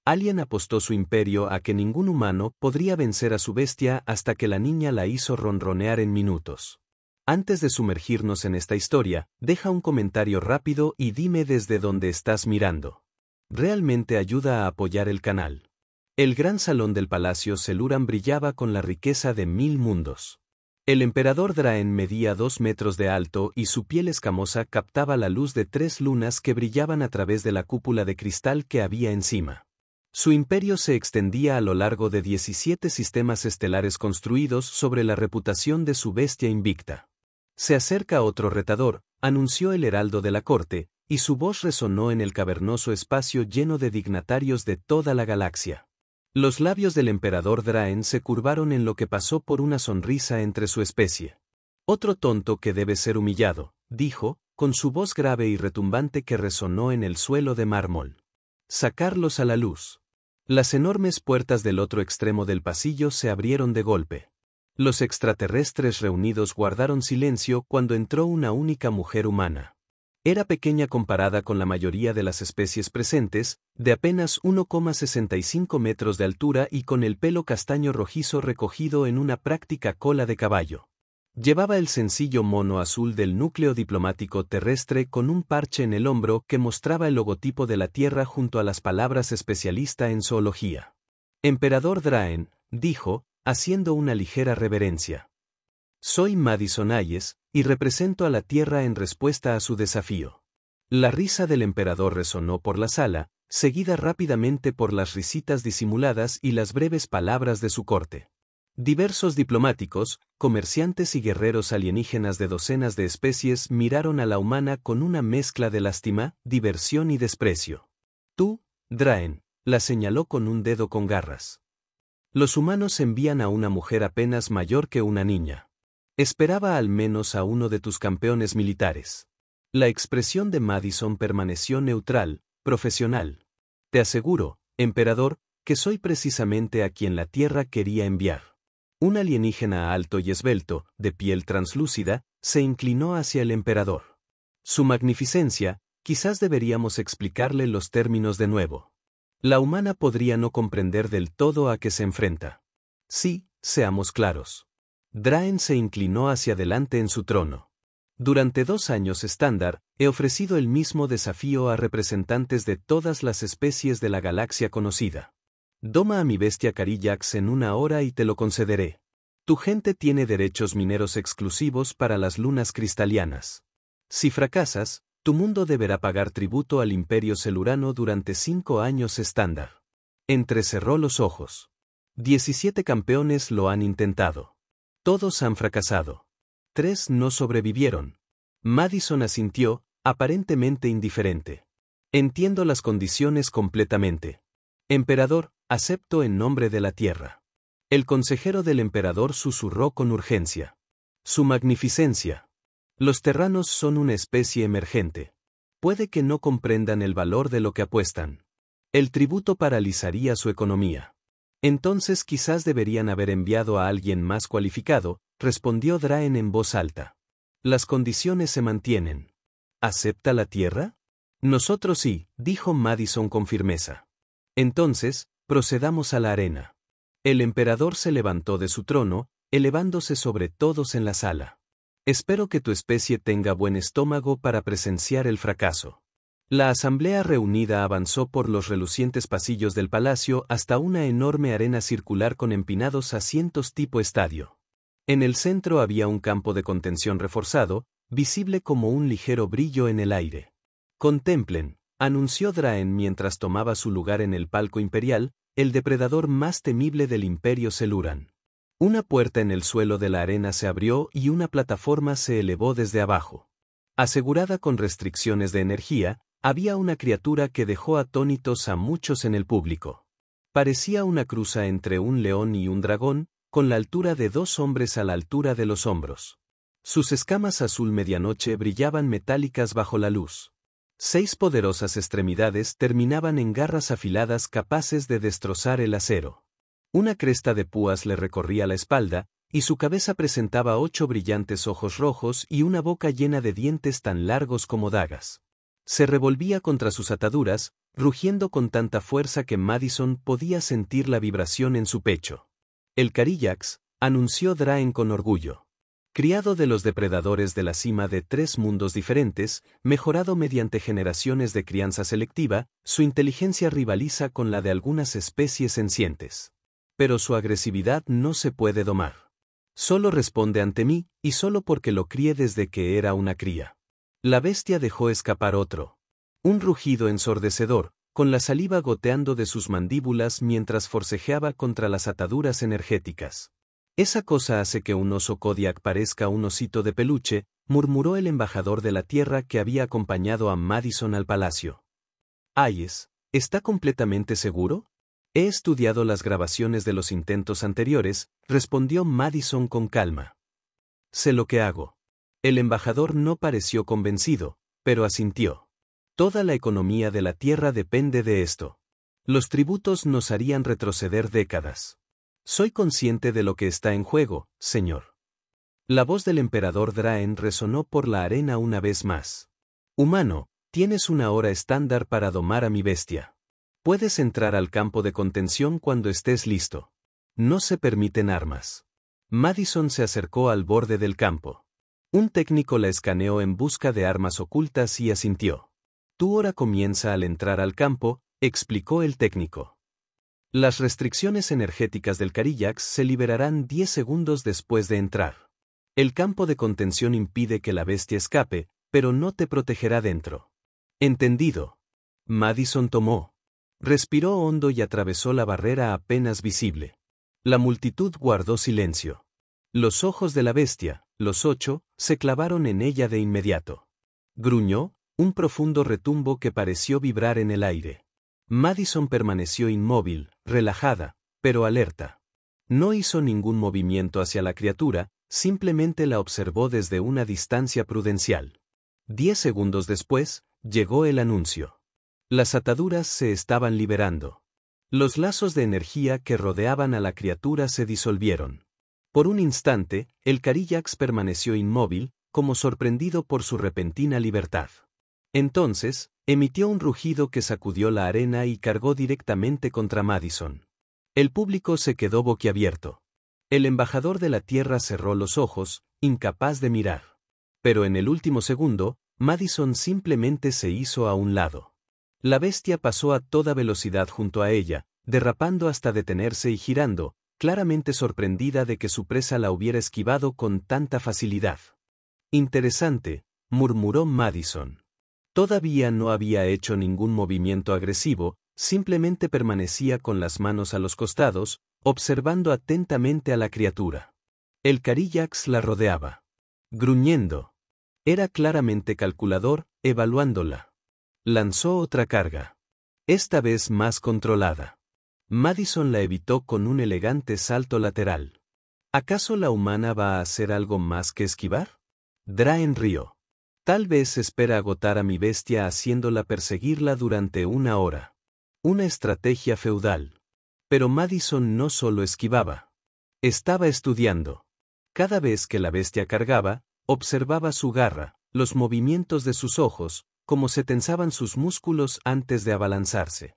Alien apostó su imperio a que ningún humano podría vencer a su bestia hasta que la niña la hizo ronronear en minutos. Antes de sumergirnos en esta historia, deja un comentario rápido y dime desde dónde estás mirando. Realmente ayuda a apoyar el canal. El gran salón del palacio Celuran brillaba con la riqueza de 1000 mundos. El emperador Draen medía 2 metros de alto y su piel escamosa captaba la luz de 3 lunas que brillaban a través de la cúpula de cristal que había encima. Su imperio se extendía a lo largo de 17 sistemas estelares construidos sobre la reputación de su bestia invicta. Se acerca otro retador, anunció el heraldo de la corte, y su voz resonó en el cavernoso espacio lleno de dignatarios de toda la galaxia. Los labios del emperador Draen se curvaron en lo que pasó por una sonrisa entre su especie. Otro tonto que debe ser humillado, dijo, con su voz grave y retumbante que resonó en el suelo de mármol. Sacarlos a la luz. Las enormes puertas del otro extremo del pasillo se abrieron de golpe. Los extraterrestres reunidos guardaron silencio cuando entró una única mujer humana. Era pequeña comparada con la mayoría de las especies presentes, de apenas 1,65 metros de altura y con el pelo castaño rojizo recogido en una práctica cola de caballo. Llevaba el sencillo mono azul del núcleo diplomático terrestre con un parche en el hombro que mostraba el logotipo de la Tierra junto a las palabras especialista en zoología. Emperador Draen, dijo, haciendo una ligera reverencia. Soy Madison Ayes, y represento a la Tierra en respuesta a su desafío. La risa del emperador resonó por la sala, seguida rápidamente por las risitas disimuladas y las breves palabras de su corte. Diversos diplomáticos, comerciantes y guerreros alienígenas de docenas de especies miraron a la humana con una mezcla de lástima, diversión y desprecio. Tú, Draen, la señaló con un dedo con garras. Los humanos envían a una mujer apenas mayor que una niña. Esperaba al menos a uno de tus campeones militares. La expresión de Madison permaneció neutral, profesional. Te aseguro, emperador, que soy precisamente a quien la Tierra quería enviar. Un alienígena alto y esbelto, de piel translúcida, se inclinó hacia el emperador. Su magnificencia, quizás deberíamos explicarle los términos de nuevo. La humana podría no comprender del todo a qué se enfrenta. Sí, seamos claros. Draen se inclinó hacia adelante en su trono. Durante 2 años estándar, he ofrecido el mismo desafío a representantes de todas las especies de la galaxia conocida. Doma a mi bestia Carillax en 1 hora y te lo concederé. Tu gente tiene derechos mineros exclusivos para las lunas cristalianas. Si fracasas, tu mundo deberá pagar tributo al Imperio Celurano durante 5 años estándar. Entrecerró los ojos. 17 campeones lo han intentado. Todos han fracasado. 3 no sobrevivieron. Madison asintió, aparentemente indiferente. Entiendo las condiciones completamente. Emperador, acepto en nombre de la Tierra. El consejero del emperador susurró con urgencia. Su magnificencia. Los terranos son una especie emergente. Puede que no comprendan el valor de lo que apuestan. El tributo paralizaría su economía. Entonces quizás deberían haber enviado a alguien más cualificado, respondió Draen en voz alta. Las condiciones se mantienen. ¿Acepta la Tierra? Nosotros sí, dijo Madison con firmeza. Entonces, procedamos a la arena. El emperador se levantó de su trono, elevándose sobre todos en la sala. Espero que tu especie tenga buen estómago para presenciar el fracaso. La asamblea reunida avanzó por los relucientes pasillos del palacio hasta una enorme arena circular con empinados asientos tipo estadio. En el centro había un campo de contención reforzado, visible como un ligero brillo en el aire. Contemplen, anunció Draen mientras tomaba su lugar en el palco imperial, el depredador más temible del Imperio Celuran. Una puerta en el suelo de la arena se abrió y una plataforma se elevó desde abajo. Asegurada con restricciones de energía, había una criatura que dejó atónitos a muchos en el público. Parecía una cruza entre un león y un dragón, con la altura de 2 hombres a la altura de los hombros. Sus escamas azul medianoche brillaban metálicas bajo la luz. 6 poderosas extremidades terminaban en garras afiladas capaces de destrozar el acero. Una cresta de púas le recorría la espalda, y su cabeza presentaba 8 brillantes ojos rojos y una boca llena de dientes tan largos como dagas. Se revolvía contra sus ataduras, rugiendo con tanta fuerza que Madison podía sentir la vibración en su pecho. El Carillax, anunció Draen con orgullo. Criado de los depredadores de la cima de 3 mundos diferentes, mejorado mediante generaciones de crianza selectiva, su inteligencia rivaliza con la de algunas especies sencientes. Pero su agresividad no se puede domar. Solo responde ante mí, y solo porque lo crié desde que era una cría. La bestia dejó escapar un rugido ensordecedor, con la saliva goteando de sus mandíbulas mientras forcejeaba contra las ataduras energéticas. «Esa cosa hace que un oso Kodiak parezca un osito de peluche», murmuró el embajador de la Tierra que había acompañado a Madison al palacio. «Hayes, ¿está completamente seguro?» «He estudiado las grabaciones de los intentos anteriores», respondió Madison con calma. «Sé lo que hago». El embajador no pareció convencido, pero asintió. «Toda la economía de la Tierra depende de esto. Los tributos nos harían retroceder décadas. Soy consciente de lo que está en juego, señor». La voz del emperador Draen resonó por la arena una vez más. «Humano, tienes una hora estándar para domar a mi bestia. Puedes entrar al campo de contención cuando estés listo. No se permiten armas». Madison se acercó al borde del campo. Un técnico la escaneó en busca de armas ocultas y asintió. «Tu hora comienza al entrar al campo», explicó el técnico. «Las restricciones energéticas del Carillax se liberarán 10 segundos después de entrar. El campo de contención impide que la bestia escape, pero no te protegerá dentro». «Entendido». Madison respiró hondo y atravesó la barrera apenas visible. La multitud guardó silencio. Los ojos de la bestia, los 8, se clavaron en ella de inmediato. Gruñó, un profundo retumbo que pareció vibrar en el aire. Madison permaneció inmóvil, relajada, pero alerta. No hizo ningún movimiento hacia la criatura, simplemente la observó desde una distancia prudencial. 10 segundos después, llegó el anuncio. Las ataduras se estaban liberando. Los lazos de energía que rodeaban a la criatura se disolvieron. Por un instante, el Carillax permaneció inmóvil, como sorprendido por su repentina libertad. Entonces, emitió un rugido que sacudió la arena y cargó directamente contra Madison. El público se quedó boquiabierto. El embajador de la Tierra cerró los ojos, incapaz de mirar. Pero en el último segundo, Madison simplemente se hizo a un lado. La bestia pasó a toda velocidad junto a ella, derrapando hasta detenerse y girando, claramente sorprendida de que su presa la hubiera esquivado con tanta facilidad. «Interesante», murmuró Madison. Todavía no había hecho ningún movimiento agresivo, simplemente permanecía con las manos a los costados, observando atentamente a la criatura. El Carillax la rodeaba. Gruñendo. Era claramente calculador, evaluándola. Lanzó otra carga. Esta vez más controlada. Madison la evitó con un elegante salto lateral. ¿Acaso la humana va a hacer algo más que esquivar? Draen rió. Tal vez espera agotar a mi bestia haciéndola perseguirla durante 1 hora. Una estrategia feudal. Pero Madison no solo esquivaba. Estaba estudiando. Cada vez que la bestia cargaba, observaba su garra, los movimientos de sus ojos, cómo se tensaban sus músculos antes de abalanzarse.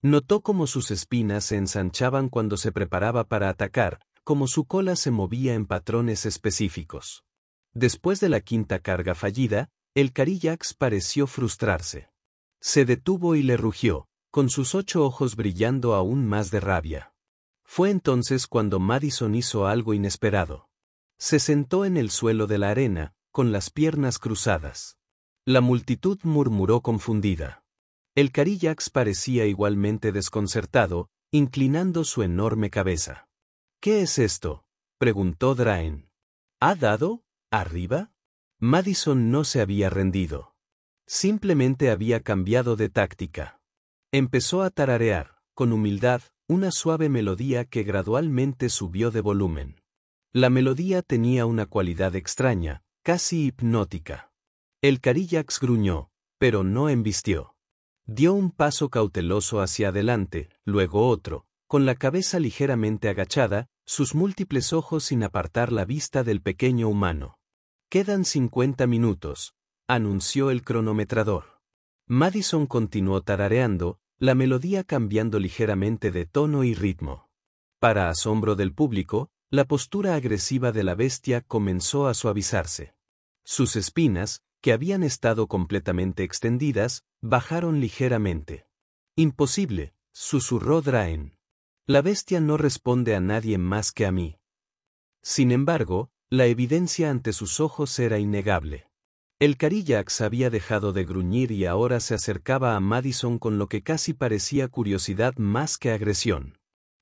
Notó cómo sus espinas se ensanchaban cuando se preparaba para atacar, cómo su cola se movía en patrones específicos. Después de la 5ª carga fallida, el Carillax pareció frustrarse. Se detuvo y le rugió, con sus 8 ojos brillando aún más de rabia. Fue entonces cuando Madison hizo algo inesperado. Se sentó en el suelo de la arena, con las piernas cruzadas. La multitud murmuró confundida. El Carillax parecía igualmente desconcertado, inclinando su enorme cabeza. «¿Qué es esto?», preguntó Draen. «¿Ha dado? ¿Arriba?». Madison no se había rendido. Simplemente había cambiado de táctica. Empezó a tararear, con humildad, una suave melodía que gradualmente subió de volumen. La melodía tenía una cualidad extraña, casi hipnótica. El Carillax gruñó, pero no embistió. Dio un paso cauteloso hacia adelante, luego otro, con la cabeza ligeramente agachada, sus múltiples ojos sin apartar la vista del pequeño humano. «Quedan 50 minutos», anunció el cronometrador. Madison continuó tarareando, la melodía cambiando ligeramente de tono y ritmo. Para asombro del público, la postura agresiva de la bestia comenzó a suavizarse. Sus espinas, que habían estado completamente extendidas, bajaron ligeramente. Imposible, susurró Draen. La bestia no responde a nadie más que a mí. Sin embargo, la evidencia ante sus ojos era innegable. El Carillax había dejado de gruñir y ahora se acercaba a Madison con lo que casi parecía curiosidad más que agresión.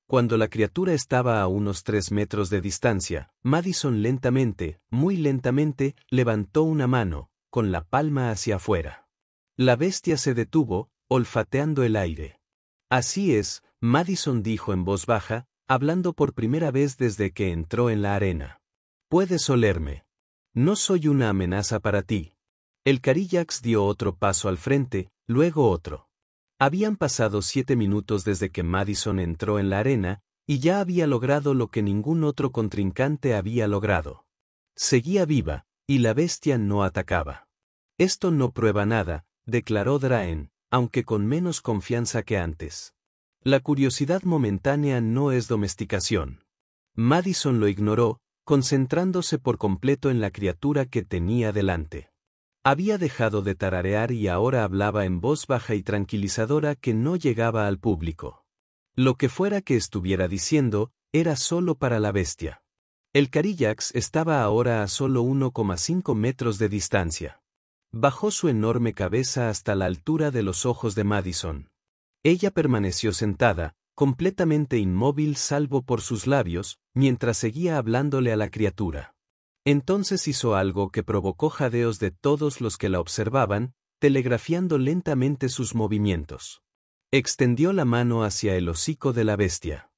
Cuando la criatura estaba a unos 3 metros de distancia, Madison lentamente, muy lentamente, levantó una mano, con la palma hacia afuera. La bestia se detuvo, olfateando el aire. Así es, Madison dijo en voz baja, hablando por primera vez desde que entró en la arena. Puedes olerme. No soy una amenaza para ti. El Carillax dio otro paso al frente, luego otro. Habían pasado 7 minutos desde que Madison entró en la arena, y ya había logrado lo que ningún otro contrincante había logrado. Seguía viva, y la bestia no atacaba. Esto no prueba nada, declaró Draen, aunque con menos confianza que antes. La curiosidad momentánea no es domesticación. Madison lo ignoró, concentrándose por completo en la criatura que tenía delante. Había dejado de tararear y ahora hablaba en voz baja y tranquilizadora que no llegaba al público. Lo que fuera que estuviera diciendo, era solo para la bestia. El Carillax estaba ahora a solo 1,5 metros de distancia. Bajó su enorme cabeza hasta la altura de los ojos de Madison. Ella permaneció sentada, completamente inmóvil salvo por sus labios, mientras seguía hablándole a la criatura. Entonces hizo algo que provocó jadeos de todos los que la observaban, telegrafiando lentamente sus movimientos. Extendió la mano hacia el hocico de la bestia.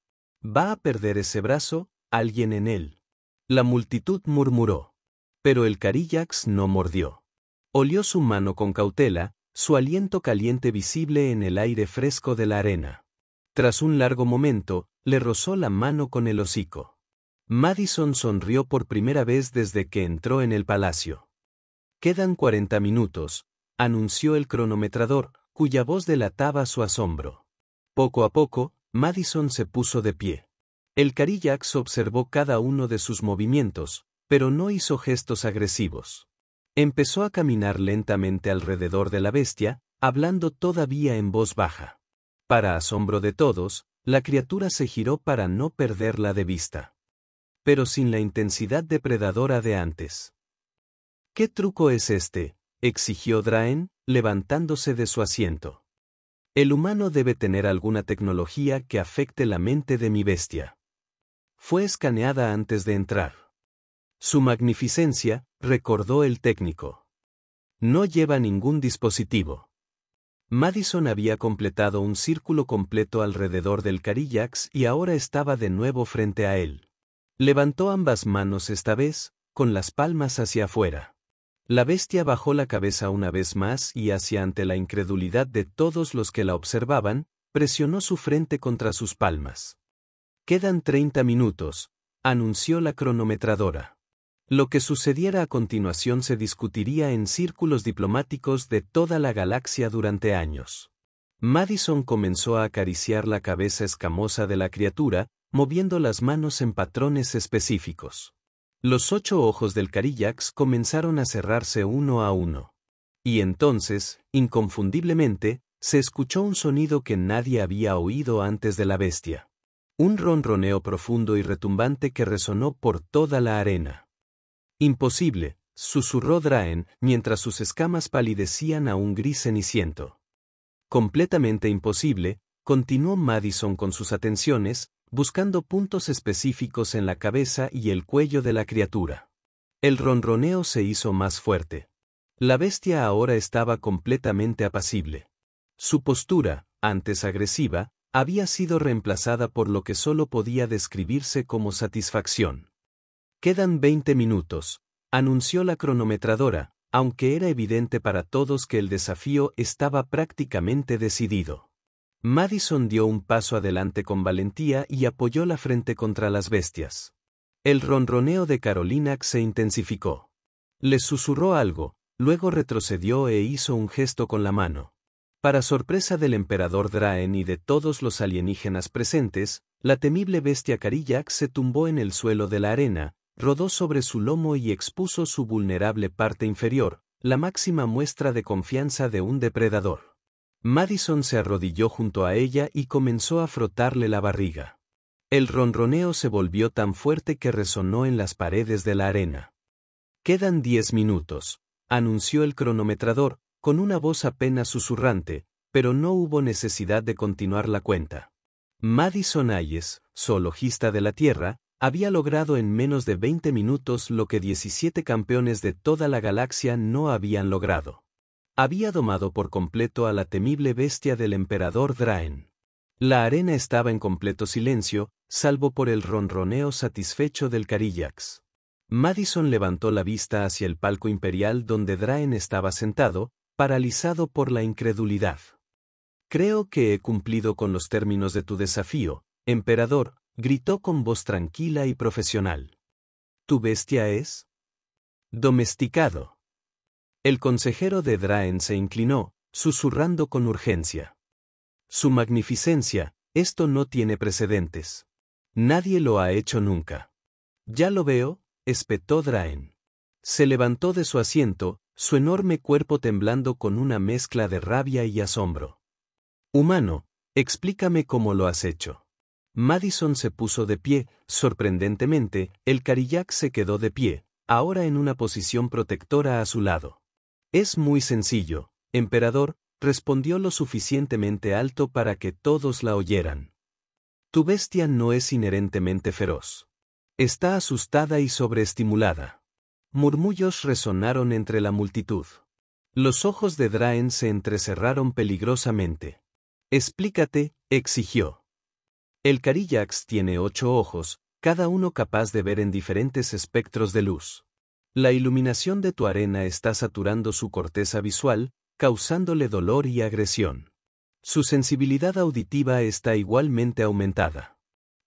«¿Va a perder ese brazo? Alguien en él». La multitud murmuró. Pero el Carillax no mordió. Olió su mano con cautela, su aliento caliente visible en el aire fresco de la arena. Tras un largo momento, le rozó la mano con el hocico. Madison sonrió por primera vez desde que entró en el palacio. «Quedan 40 minutos», anunció el cronometrador, cuya voz delataba su asombro. Poco a poco, Madison se puso de pie. El Carillax observó cada uno de sus movimientos, pero no hizo gestos agresivos. Empezó a caminar lentamente alrededor de la bestia, hablando todavía en voz baja. Para asombro de todos, la criatura se giró para no perderla de vista. Pero sin la intensidad depredadora de antes. «¿Qué truco es este?», exigió Draen, levantándose de su asiento. «El humano debe tener alguna tecnología que afecte la mente de mi bestia. Fue escaneada antes de entrar». «Su magnificencia», recordó el técnico. «No lleva ningún dispositivo». Madison había completado un círculo completo alrededor del Carillax y ahora estaba de nuevo frente a él. Levantó ambas manos esta vez, con las palmas hacia afuera. La bestia bajó la cabeza una vez más y hacia ante la incredulidad de todos los que la observaban, presionó su frente contra sus palmas. «Quedan 30 minutos», anunció la cronometradora. Lo que sucediera a continuación se discutiría en círculos diplomáticos de toda la galaxia durante años. Madison comenzó a acariciar la cabeza escamosa de la criatura, moviendo las manos en patrones específicos. Los 8 ojos del Carillax comenzaron a cerrarse uno a uno. Y entonces, inconfundiblemente, se escuchó un sonido que nadie había oído antes de la bestia. Un ronroneo profundo y retumbante que resonó por toda la arena. «Imposible», susurró Draen, mientras sus escamas palidecían a un gris ceniciento. «Completamente imposible», continuó Madison con sus atenciones, buscando puntos específicos en la cabeza y el cuello de la criatura. El ronroneo se hizo más fuerte. La bestia ahora estaba completamente apacible. Su postura, antes agresiva, había sido reemplazada por lo que solo podía describirse como satisfacción. «Quedan 20 minutos», anunció la cronometradora, aunque era evidente para todos que el desafío estaba prácticamente decidido. Madison dio un paso adelante con valentía y apoyó la frente contra las bestias. El ronroneo de Carolinax se intensificó. Le susurró algo, luego retrocedió e hizo un gesto con la mano. Para sorpresa del emperador Draen y de todos los alienígenas presentes, la temible bestia Carillax se tumbó en el suelo de la arena, rodó sobre su lomo y expuso su vulnerable parte inferior, la máxima muestra de confianza de un depredador. Madison se arrodilló junto a ella y comenzó a frotarle la barriga. El ronroneo se volvió tan fuerte que resonó en las paredes de la arena. «Quedan 10 minutos», anunció el cronometrador, con una voz apenas susurrante, pero no hubo necesidad de continuar la cuenta. Madison Hayes, zoologista de la Tierra, había logrado en menos de 20 minutos lo que 17 campeones de toda la galaxia no habían logrado. Había domado por completo a la temible bestia del emperador Draen. La arena estaba en completo silencio, salvo por el ronroneo satisfecho del Carillax. Madison levantó la vista hacia el palco imperial donde Draen estaba sentado, paralizado por la incredulidad. «Creo que he cumplido con los términos de tu desafío, emperador», gritó con voz tranquila y profesional. «¿Tu bestia es?» «Domesticado». El consejero de Draen se inclinó, susurrando con urgencia. «Su magnificencia, esto no tiene precedentes. Nadie lo ha hecho nunca». «Ya lo veo», espetó Draen. Se levantó de su asiento, su enorme cuerpo temblando con una mezcla de rabia y asombro. «Humano, explícame cómo lo has hecho». Madison se puso de pie, sorprendentemente, el Carillax se quedó de pie, ahora en una posición protectora a su lado. «Es muy sencillo, emperador», respondió lo suficientemente alto para que todos la oyeran. «Tu bestia no es inherentemente feroz. Está asustada y sobreestimulada». Murmullos resonaron entre la multitud. Los ojos de Draen se entrecerraron peligrosamente. «Explícate», exigió. «El Carillax tiene 8 ojos, cada uno capaz de ver en diferentes espectros de luz. La iluminación de tu arena está saturando su corteza visual, causándole dolor y agresión. Su sensibilidad auditiva está igualmente aumentada.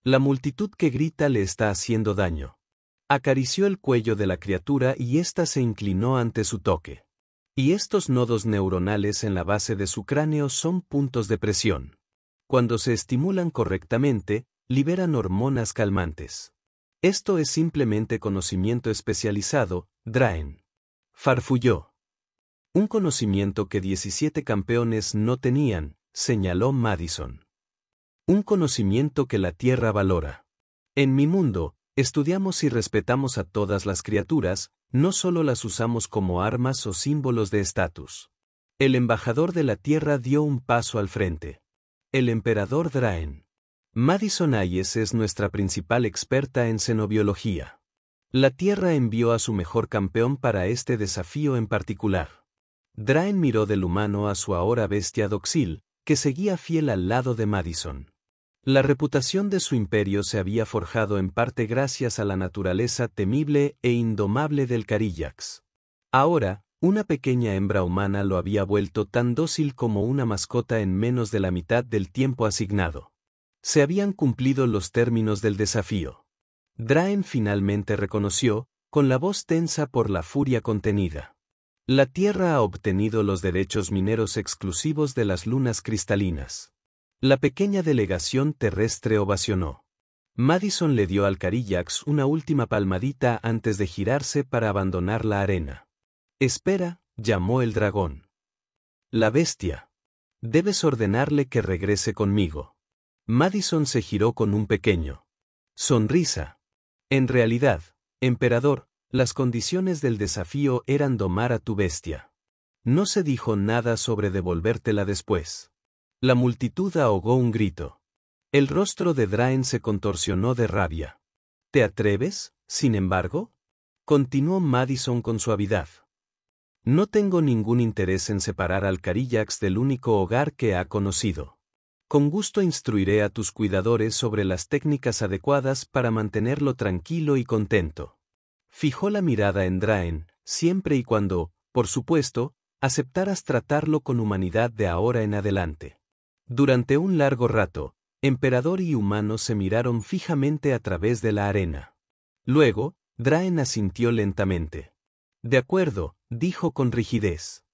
La multitud que grita le está haciendo daño». Acarició el cuello de la criatura y ésta se inclinó ante su toque. «Y estos nodos neuronales en la base de su cráneo son puntos de presión. Cuando se estimulan correctamente, liberan hormonas calmantes. Esto es simplemente conocimiento especializado, Draen». Farfulló. «Un conocimiento que 17 campeones no tenían», señaló Madison. «Un conocimiento que la Tierra valora. En mi mundo, estudiamos y respetamos a todas las criaturas, no solo las usamos como armas o símbolos de estatus». El embajador de la Tierra dio un paso al frente. «El emperador Draen. Madison Hayes es nuestra principal experta en xenobiología. La Tierra envió a su mejor campeón para este desafío en particular». Draen miró del humano a su ahora bestia Doxil, que seguía fiel al lado de Madison. La reputación de su imperio se había forjado en parte gracias a la naturaleza temible e indomable del Carillax. Ahora, una pequeña hembra humana lo había vuelto tan dócil como una mascota en menos de la mitad del tiempo asignado. Se habían cumplido los términos del desafío. Draen finalmente reconoció, con la voz tensa por la furia contenida. La Tierra ha obtenido los derechos mineros exclusivos de las lunas cristalinas. La pequeña delegación terrestre ovacionó. Madison le dio al Carillax una última palmadita antes de girarse para abandonar la arena. «Espera», llamó el dragón. «La bestia. Debes ordenarle que regrese conmigo». Madison se giró con un pequeño sonrisa. «En realidad, emperador, las condiciones del desafío eran domar a tu bestia. No se dijo nada sobre devolvértela después». La multitud ahogó un grito. El rostro de Draen se contorsionó de rabia. «¿Te atreves, sin embargo?», continuó Madison con suavidad. «No tengo ningún interés en separar al Carillax del único hogar que ha conocido. Con gusto instruiré a tus cuidadores sobre las técnicas adecuadas para mantenerlo tranquilo y contento». Fijó la mirada en Draen, siempre y cuando, por supuesto, aceptaras tratarlo con humanidad de ahora en adelante. Durante un largo rato, emperador y humano se miraron fijamente a través de la arena. Luego, Draen asintió lentamente. «De acuerdo», dijo con rigidez.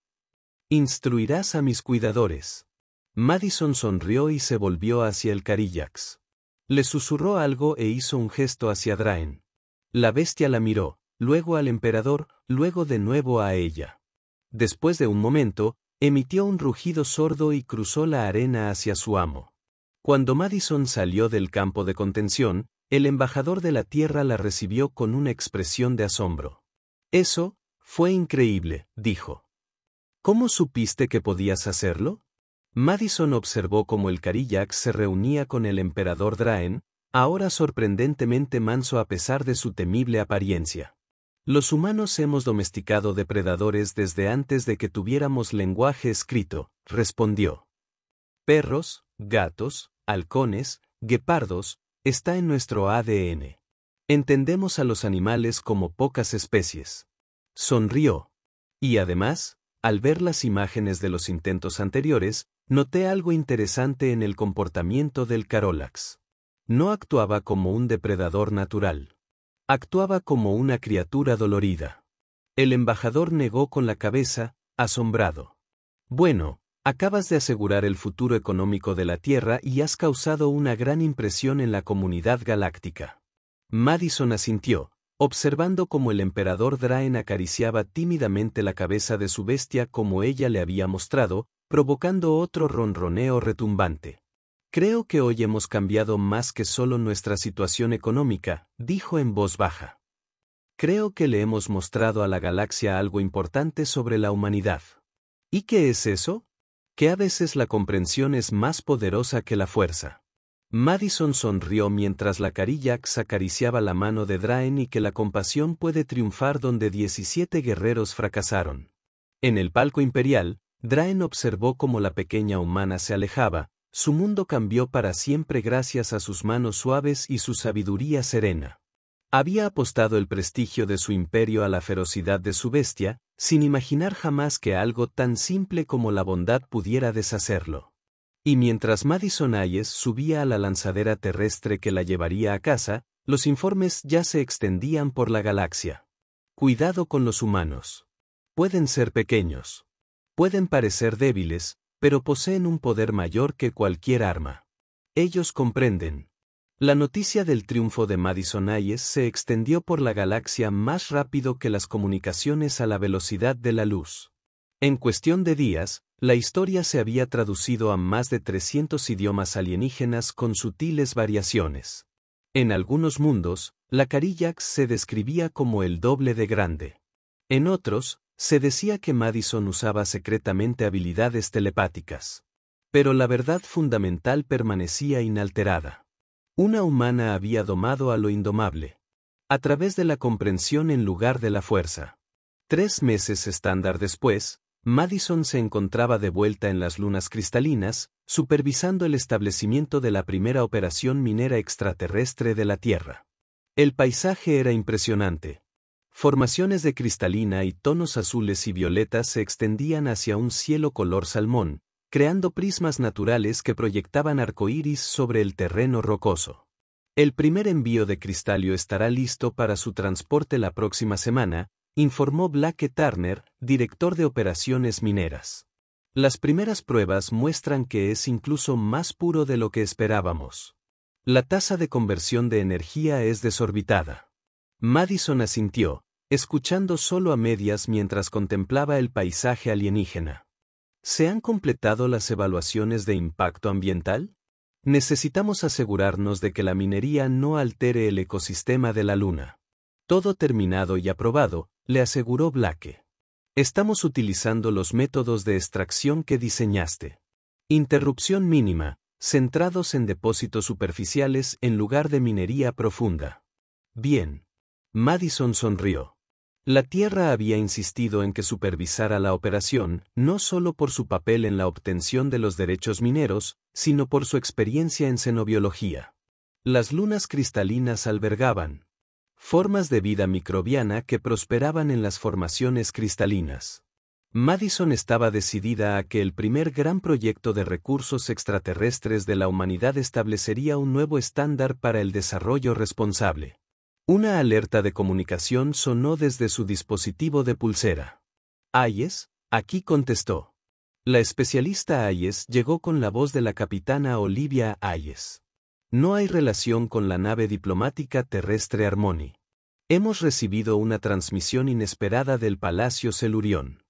Instruirás a mis cuidadores. Madison sonrió y se volvió hacia el Carillax. Le susurró algo e hizo un gesto hacia Draen. La bestia la miró, luego al emperador, luego de nuevo a ella. Después de un momento, emitió un rugido sordo y cruzó la arena hacia su amo. Cuando Madison salió del campo de contención, el embajador de la Tierra la recibió con una expresión de asombro. Eso fue increíble, dijo. ¿Cómo supiste que podías hacerlo? Madison observó cómo el Carillax se reunía con el emperador Draen, ahora sorprendentemente manso a pesar de su temible apariencia. Los humanos hemos domesticado depredadores desde antes de que tuviéramos lenguaje escrito, respondió. Perros, gatos, halcones, guepardos, está en nuestro ADN. Entendemos a los animales como pocas especies. Sonrió. Y además, al ver las imágenes de los intentos anteriores, noté algo interesante en el comportamiento del Carolax. No actuaba como un depredador natural. Actuaba como una criatura dolorida. El embajador negó con la cabeza, asombrado. Bueno, acabas de asegurar el futuro económico de la Tierra y has causado una gran impresión en la comunidad galáctica. Madison asintió, observando cómo el emperador Draen acariciaba tímidamente la cabeza de su bestia como ella le había mostrado, provocando otro ronroneo retumbante. Creo que hoy hemos cambiado más que solo nuestra situación económica, dijo en voz baja. Creo que le hemos mostrado a la galaxia algo importante sobre la humanidad. ¿Y qué es eso? Que a veces la comprensión es más poderosa que la fuerza. Madison sonrió mientras la Carillax acariciaba la mano de Draen y que la compasión puede triunfar donde 17 guerreros fracasaron. En el palco imperial, Draen observó cómo la pequeña humana se alejaba, su mundo cambió para siempre gracias a sus manos suaves y su sabiduría serena. Había apostado el prestigio de su imperio a la ferocidad de su bestia, sin imaginar jamás que algo tan simple como la bondad pudiera deshacerlo. Y mientras Madison Hayes subía a la lanzadera terrestre que la llevaría a casa, los informes ya se extendían por la galaxia. Cuidado con los humanos. Pueden ser pequeños. Pueden parecer débiles, pero poseen un poder mayor que cualquier arma. Ellos comprenden. La noticia del triunfo de Madison Hayes se extendió por la galaxia más rápido que las comunicaciones a la velocidad de la luz. En cuestión de días, la historia se había traducido a más de 300 idiomas alienígenas con sutiles variaciones. En algunos mundos, la Carillax se describía como el doble de grande. En otros, se decía que Madison usaba secretamente habilidades telepáticas. Pero la verdad fundamental permanecía inalterada. Una humana había domado a lo indomable. A través de la comprensión en lugar de la fuerza. 3 meses estándar después, Madison se encontraba de vuelta en las lunas cristalinas, supervisando el establecimiento de la primera operación minera extraterrestre de la Tierra. El paisaje era impresionante. Formaciones de cristalina y tonos azules y violetas se extendían hacia un cielo color salmón, creando prismas naturales que proyectaban arcoíris sobre el terreno rocoso. El primer envío de cristalio estará listo para su transporte la próxima semana, informó Blake Turner, director de operaciones mineras. Las primeras pruebas muestran que es incluso más puro de lo que esperábamos. La tasa de conversión de energía es desorbitada. Madison asintió, escuchando solo a medias mientras contemplaba el paisaje alienígena. ¿Se han completado las evaluaciones de impacto ambiental? Necesitamos asegurarnos de que la minería no altere el ecosistema de la Luna. Todo terminado y aprobado, le aseguró Blake. Estamos utilizando los métodos de extracción que diseñaste. Interrupción mínima, centrados en depósitos superficiales en lugar de minería profunda. Bien. Madison sonrió. La Tierra había insistido en que supervisara la operación, no solo por su papel en la obtención de los derechos mineros, sino por su experiencia en xenobiología. Las lunas cristalinas albergaban formas de vida microbiana que prosperaban en las formaciones cristalinas. Madison estaba decidida a que el primer gran proyecto de recursos extraterrestres de la humanidad establecería un nuevo estándar para el desarrollo responsable. Una alerta de comunicación sonó desde su dispositivo de pulsera. Hayes, aquí contestó. La especialista Hayes llegó con la voz de la capitana Olivia Hayes. No hay relación con la nave diplomática terrestre Harmony. Hemos recibido una transmisión inesperada del Palacio Celurión.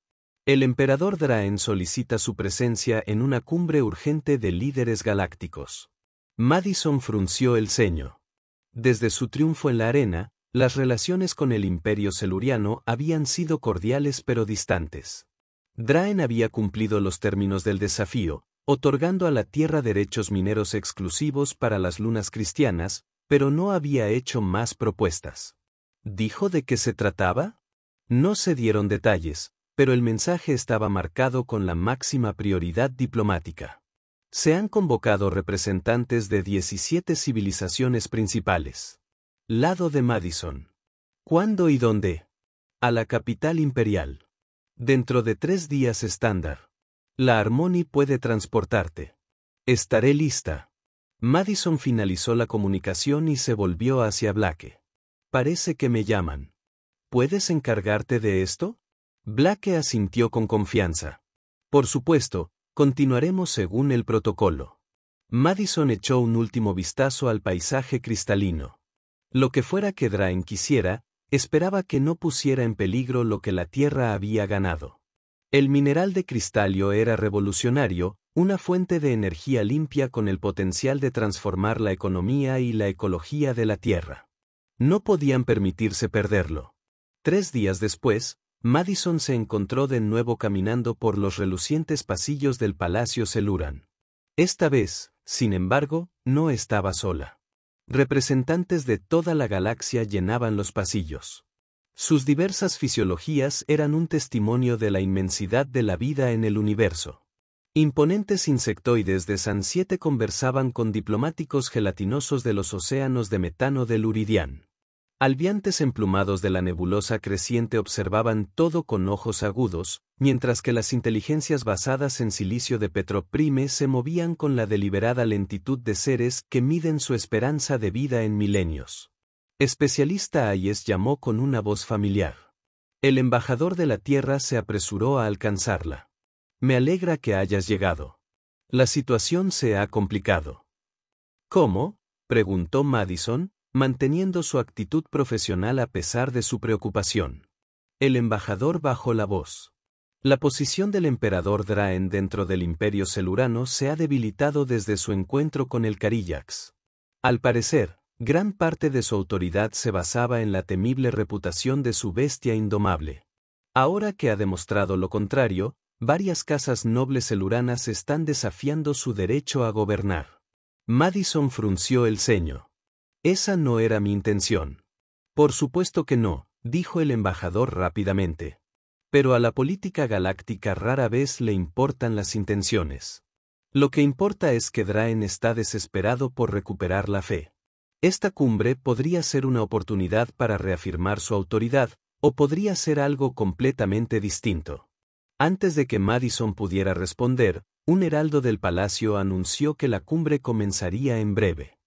El emperador Draen solicita su presencia en una cumbre urgente de líderes galácticos. Madison frunció el ceño. Desde su triunfo en la arena, las relaciones con el Imperio Celuriano habían sido cordiales pero distantes. Draen había cumplido los términos del desafío, otorgando a la Tierra derechos mineros exclusivos para las lunas cristianas, pero no había hecho más propuestas. ¿Dijo de qué se trataba? No se dieron detalles, pero el mensaje estaba marcado con la máxima prioridad diplomática. Se han convocado representantes de 17 civilizaciones principales. Lado de Madison. ¿Cuándo y dónde? A la capital imperial. Dentro de 3 días estándar. La Harmony puede transportarte. Estaré lista. Madison finalizó la comunicación y se volvió hacia Blake. Parece que me llaman. ¿Puedes encargarte de esto? Blake asintió con confianza. Por supuesto, continuaremos según el protocolo. Madison echó un último vistazo al paisaje cristalino. Lo que fuera que Draen quisiera, esperaba que no pusiera en peligro lo que la Tierra había ganado. El mineral de cristalio era revolucionario, una fuente de energía limpia con el potencial de transformar la economía y la ecología de la Tierra. No podían permitirse perderlo. 3 días después, Madison se encontró de nuevo caminando por los relucientes pasillos del Palacio Celuran. Esta vez, sin embargo, no estaba sola. Representantes de toda la galaxia llenaban los pasillos. Sus diversas fisiologías eran un testimonio de la inmensidad de la vida en el universo. Imponentes insectoides de San 7 conversaban con diplomáticos gelatinosos de los océanos de metano del Uridian. Albiantes emplumados de la nebulosa creciente observaban todo con ojos agudos, mientras que las inteligencias basadas en silicio de Petroprime se movían con la deliberada lentitud de seres que miden su esperanza de vida en milenios. Especialista Hayes llamó con una voz familiar. El embajador de la Tierra se apresuró a alcanzarla. Me alegra que hayas llegado. La situación se ha complicado. ¿Cómo? Preguntó Madison, manteniendo su actitud profesional a pesar de su preocupación. El embajador bajó la voz. La posición del emperador Draen dentro del Imperio Celurano se ha debilitado desde su encuentro con el Carillax. Al parecer, gran parte de su autoridad se basaba en la temible reputación de su bestia indomable. Ahora que ha demostrado lo contrario, varias casas nobles celuranas están desafiando su derecho a gobernar. Madison frunció el ceño. Esa no era mi intención. Por supuesto que no, dijo el embajador rápidamente. Pero a la política galáctica rara vez le importan las intenciones. Lo que importa es que Draen está desesperado por recuperar la fe. Esta cumbre podría ser una oportunidad para reafirmar su autoridad, o podría ser algo completamente distinto. Antes de que Madison pudiera responder, un heraldo del palacio anunció que la cumbre comenzaría en breve.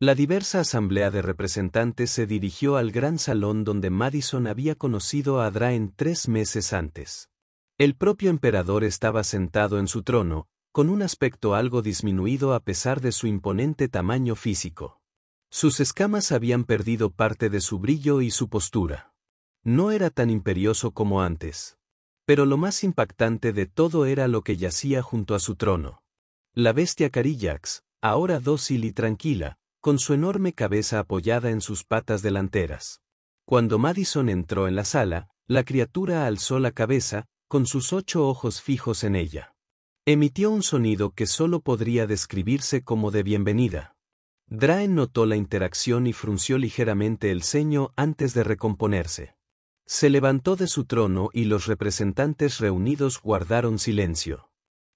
La diversa asamblea de representantes se dirigió al gran salón donde Madison había conocido a Draen 3 meses antes. El propio emperador estaba sentado en su trono, con un aspecto algo disminuido a pesar de su imponente tamaño físico. Sus escamas habían perdido parte de su brillo y su postura. No era tan imperioso como antes. Pero lo más impactante de todo era lo que yacía junto a su trono. La bestia Carillax, ahora dócil y tranquila, con su enorme cabeza apoyada en sus patas delanteras. Cuando Madison entró en la sala, la criatura alzó la cabeza, con sus 8 ojos fijos en ella. Emitió un sonido que solo podría describirse como de bienvenida. Draen notó la interacción y frunció ligeramente el ceño antes de recomponerse. Se levantó de su trono y los representantes reunidos guardaron silencio.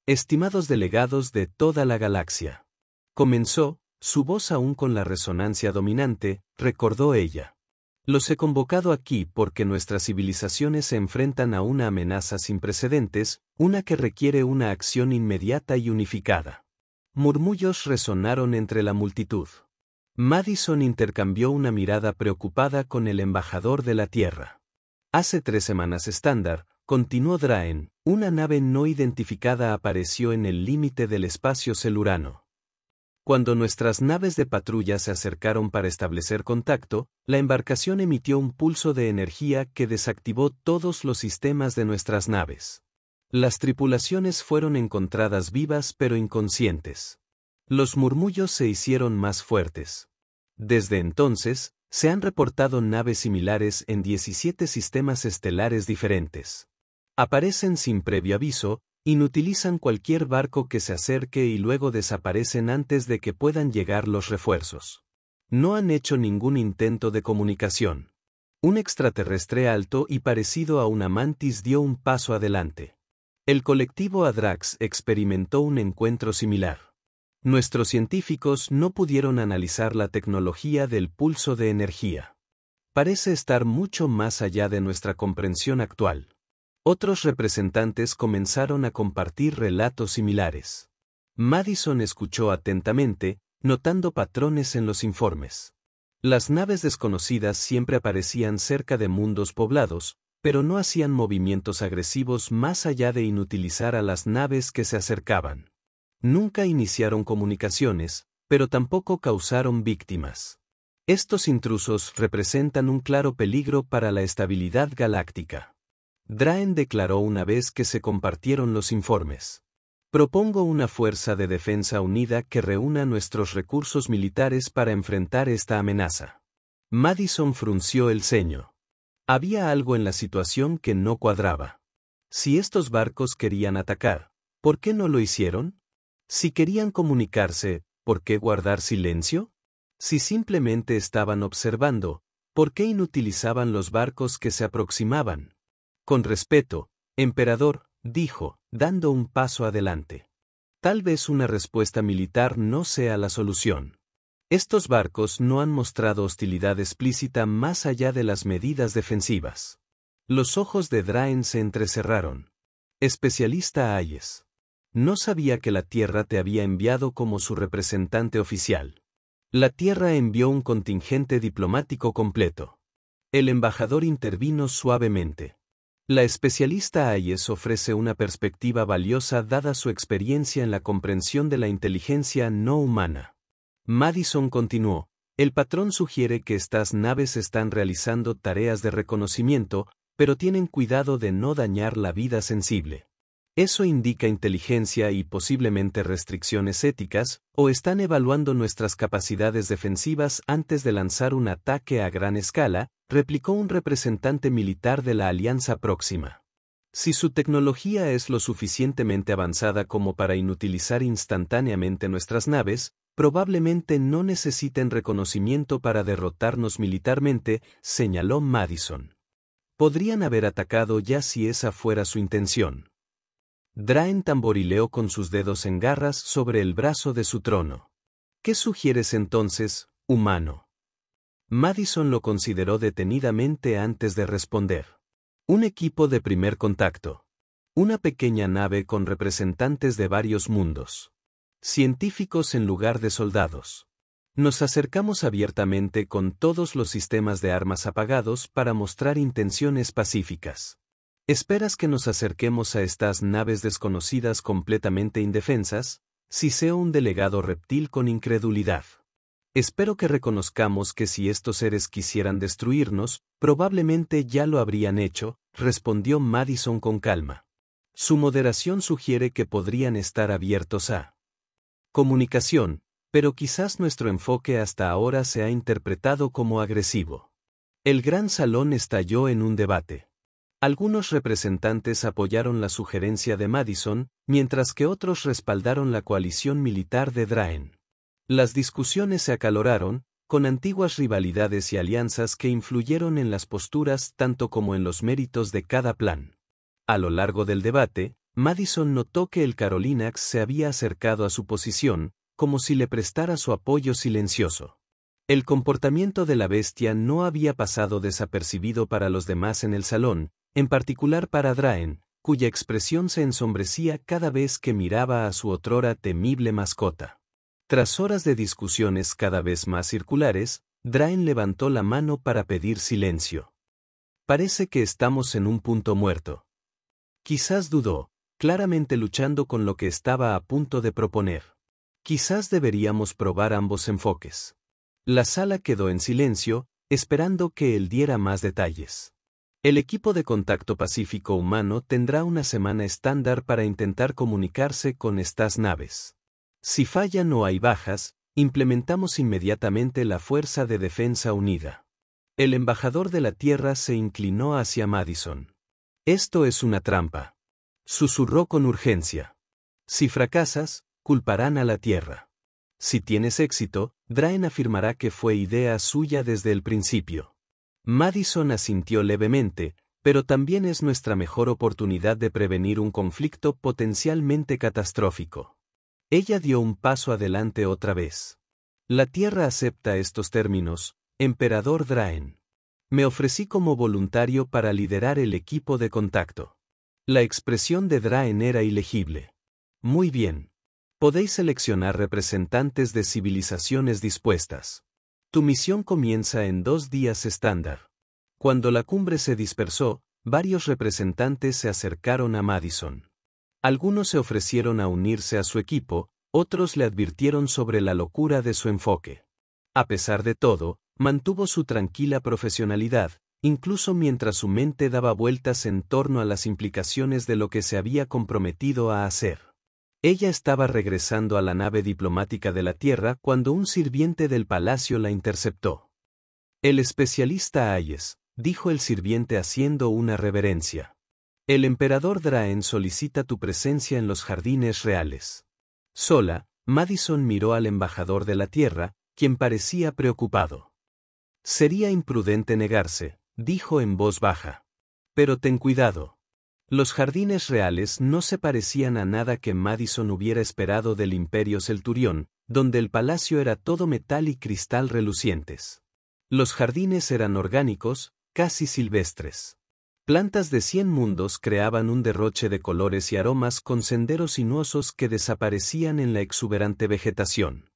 Estimados delegados de toda la galaxia. Comenzó, su voz aún con la resonancia dominante, recordó ella. Los he convocado aquí porque nuestras civilizaciones se enfrentan a una amenaza sin precedentes, una que requiere una acción inmediata y unificada. Murmullos resonaron entre la multitud. Madison intercambió una mirada preocupada con el embajador de la Tierra. Hace 3 semanas estándar, continuó Draen, una nave no identificada apareció en el límite del espacio celurano. Cuando nuestras naves de patrulla se acercaron para establecer contacto, la embarcación emitió un pulso de energía que desactivó todos los sistemas de nuestras naves. Las tripulaciones fueron encontradas vivas pero inconscientes. Los murmullos se hicieron más fuertes. Desde entonces, se han reportado naves similares en 17 sistemas estelares diferentes. Aparecen sin previo aviso, inutilizan cualquier barco que se acerque y luego desaparecen antes de que puedan llegar los refuerzos. No han hecho ningún intento de comunicación. Un extraterrestre alto y parecido a una mantis dio un paso adelante. El colectivo Adrax experimentó un encuentro similar. Nuestros científicos no pudieron analizar la tecnología del pulso de energía. Parece estar mucho más allá de nuestra comprensión actual. Otros representantes comenzaron a compartir relatos similares. Madison escuchó atentamente, notando patrones en los informes. Las naves desconocidas siempre aparecían cerca de mundos poblados, pero no hacían movimientos agresivos más allá de inutilizar a las naves que se acercaban. Nunca iniciaron comunicaciones, pero tampoco causaron víctimas. Estos intrusos representan un claro peligro para la estabilidad galáctica. Draen declaró una vez que se compartieron los informes. Propongo una fuerza de defensa unida que reúna nuestros recursos militares para enfrentar esta amenaza. Madison frunció el ceño. Había algo en la situación que no cuadraba. Si estos barcos querían atacar, ¿por qué no lo hicieron? Si querían comunicarse, ¿por qué guardar silencio? Si simplemente estaban observando, ¿por qué inutilizaban los barcos que se aproximaban? Con respeto, emperador, dijo, dando un paso adelante. Tal vez una respuesta militar no sea la solución. Estos barcos no han mostrado hostilidad explícita más allá de las medidas defensivas. Los ojos de Draen se entrecerraron. Especialista Hayes. No sabía que la Tierra te había enviado como su representante oficial. La Tierra envió un contingente diplomático completo. El embajador intervino suavemente. La especialista Hayes ofrece una perspectiva valiosa dada su experiencia en la comprensión de la inteligencia no humana. Madison continuó, el patrón sugiere que estas naves están realizando tareas de reconocimiento, pero tienen cuidado de no dañar la vida sensible. Eso indica inteligencia y posiblemente restricciones éticas, o están evaluando nuestras capacidades defensivas antes de lanzar un ataque a gran escala, replicó un representante militar de la Alianza Próxima. Si su tecnología es lo suficientemente avanzada como para inutilizar instantáneamente nuestras naves, probablemente no necesiten reconocimiento para derrotarnos militarmente, señaló Madison. Podrían haber atacado ya si esa fuera su intención. Draen tamborileó con sus dedos en garras sobre el brazo de su trono. ¿Qué sugieres entonces, humano? Madison lo consideró detenidamente antes de responder. Un equipo de primer contacto. Una pequeña nave con representantes de varios mundos. Científicos en lugar de soldados. Nos acercamos abiertamente con todos los sistemas de armas apagados para mostrar intenciones pacíficas. ¿Esperas que nos acerquemos a estas naves desconocidas completamente indefensas? Siseó un delegado reptil con incredulidad. Espero que reconozcamos que si estos seres quisieran destruirnos, probablemente ya lo habrían hecho, respondió Madison con calma. Su moderación sugiere que podrían estar abiertos a comunicación, pero quizás nuestro enfoque hasta ahora se ha interpretado como agresivo. El gran salón estalló en un debate. Algunos representantes apoyaron la sugerencia de Madison, mientras que otros respaldaron la coalición militar de Draen. Las discusiones se acaloraron, con antiguas rivalidades y alianzas que influyeron en las posturas tanto como en los méritos de cada plan. A lo largo del debate, Madison notó que el Carolinax se había acercado a su posición, como si le prestara su apoyo silencioso. El comportamiento de la bestia no había pasado desapercibido para los demás en el salón, en particular para Draen, cuya expresión se ensombrecía cada vez que miraba a su otrora temible mascota. Tras horas de discusiones cada vez más circulares, Draen levantó la mano para pedir silencio. Parece que estamos en un punto muerto. Quizás dudó, claramente luchando con lo que estaba a punto de proponer. Quizás deberíamos probar ambos enfoques. La sala quedó en silencio, esperando que él diera más detalles. El equipo de contacto pacífico humano tendrá una semana estándar para intentar comunicarse con estas naves. Si fallan o hay bajas, implementamos inmediatamente la Fuerza de Defensa Unida. El embajador de la Tierra se inclinó hacia Madison. Esto es una trampa. Susurró con urgencia. Si fracasas, culparán a la Tierra. Si tienes éxito, Draen afirmará que fue idea suya desde el principio. Madison asintió levemente, pero también es nuestra mejor oportunidad de prevenir un conflicto potencialmente catastrófico. Ella dio un paso adelante otra vez. La Tierra acepta estos términos, Emperador Draen. Me ofrecí como voluntario para liderar el equipo de contacto. La expresión de Draen era ilegible. Muy bien. Podéis seleccionar representantes de civilizaciones dispuestas. Tu misión comienza en 2 días estándar. Cuando la cumbre se dispersó, varios representantes se acercaron a Madison. Algunos se ofrecieron a unirse a su equipo, otros le advirtieron sobre la locura de su enfoque. A pesar de todo, mantuvo su tranquila profesionalidad, incluso mientras su mente daba vueltas en torno a las implicaciones de lo que se había comprometido a hacer. Ella estaba regresando a la nave diplomática de la Tierra cuando un sirviente del palacio la interceptó. El especialista Hayes, dijo el sirviente haciendo una reverencia. El emperador Draen solicita tu presencia en los jardines reales. Sola, Madison miró al embajador de la Tierra, quien parecía preocupado. Sería imprudente negarse, dijo en voz baja. Pero ten cuidado. Los jardines reales no se parecían a nada que Madison hubiera esperado del Imperio Celturión, donde el palacio era todo metal y cristal relucientes. Los jardines eran orgánicos, casi silvestres. Plantas de 100 mundos creaban un derroche de colores y aromas con senderos sinuosos que desaparecían en la exuberante vegetación.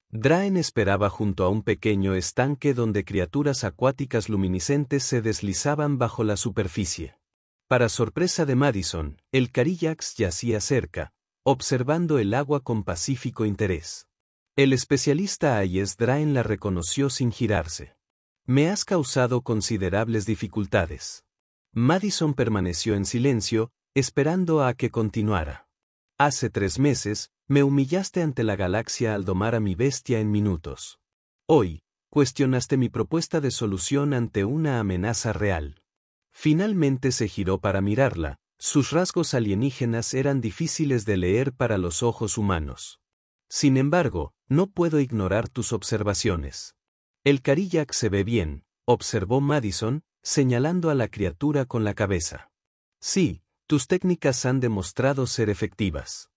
Draen esperaba junto a un pequeño estanque donde criaturas acuáticas luminiscentes se deslizaban bajo la superficie. Para sorpresa de Madison, el Carillax yacía cerca, observando el agua con pacífico interés. El especialista Hayes Draen la reconoció sin girarse. Me has causado considerables dificultades. Madison permaneció en silencio, esperando a que continuara. Hace 3 meses, me humillaste ante la galaxia al domar a mi bestia en minutos. Hoy, cuestionaste mi propuesta de solución ante una amenaza real. Finalmente se giró para mirarla, sus rasgos alienígenas eran difíciles de leer para los ojos humanos. Sin embargo, no puedo ignorar tus observaciones. El Carillac se ve bien, observó Madison, señalando a la criatura con la cabeza. Sí, tus técnicas han demostrado ser efectivas.